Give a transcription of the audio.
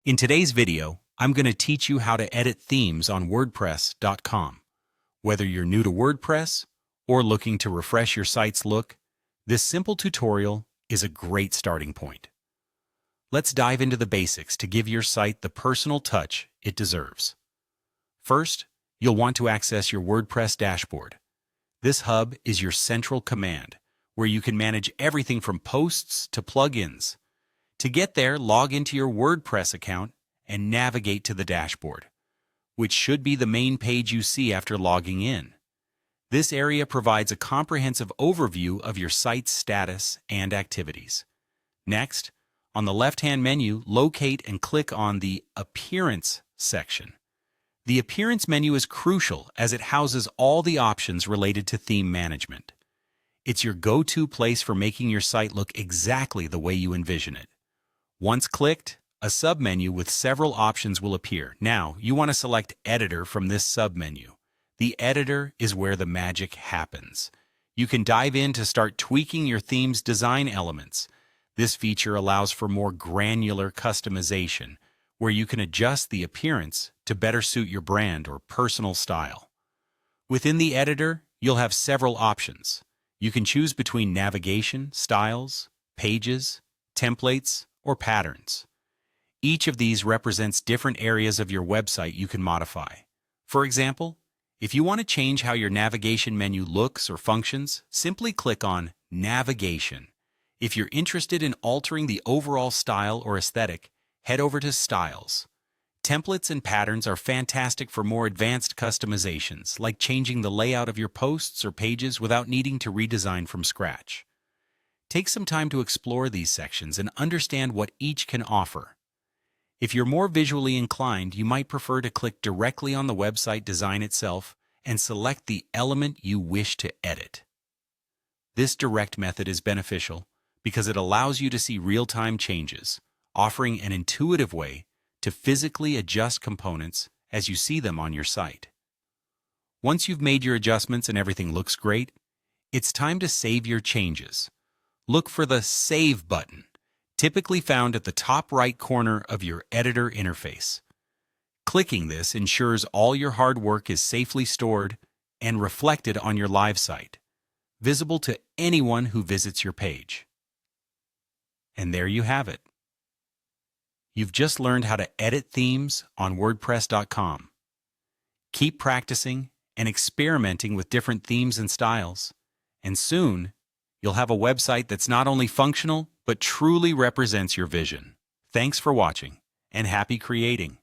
In today's video, I'm going to teach you how to edit themes on WordPress.com. Whether you're new to WordPress or looking to refresh your site's look, this simple tutorial is a great starting point. Let's dive into the basics to give your site the personal touch it deserves. First, you'll want to access your WordPress dashboard. This hub is your central command, where you can manage everything from posts to plugins. To get there, log into your WordPress account and navigate to the dashboard, which should be the main page you see after logging in. This area provides a comprehensive overview of your site's status and activities. Next, on the left-hand menu, locate and click on the Appearance section. The Appearance menu is crucial as it houses all the options related to theme management. It's your go-to place for making your site look exactly the way you envision it. Once clicked, a submenu with several options will appear. Now, you want to select Editor from this submenu. The editor is where the magic happens. You can dive in to start tweaking your theme's design elements. This feature allows for more granular customization, where you can adjust the appearance to better suit your brand or personal style. Within the editor, you'll have several options. You can choose between navigation, styles, pages, templates, or patterns. Each of these represents different areas of your website you can modify. For example, if you want to change how your navigation menu looks or functions, simply click on Navigation. If you're interested in altering the overall style or aesthetic, head over to Styles. Templates and patterns are fantastic for more advanced customizations, like changing the layout of your posts or pages without needing to redesign from scratch. Take some time to explore these sections and understand what each can offer. If you're more visually inclined, you might prefer to click directly on the website design itself and select the element you wish to edit. This direct method is beneficial because it allows you to see real-time changes, offering an intuitive way to physically adjust components as you see them on your site. Once you've made your adjustments and everything looks great, it's time to save your changes. Look for the Save button, typically found at the top right corner of your editor interface. Clicking this ensures all your hard work is safely stored and reflected on your live site, visible to anyone who visits your page. And there you have it. You've just learned how to edit themes on WordPress.com. Keep practicing and experimenting with different themes and styles, and soon, you'll have a website that's not only functional, but truly represents your vision. Thanks for watching, and happy creating!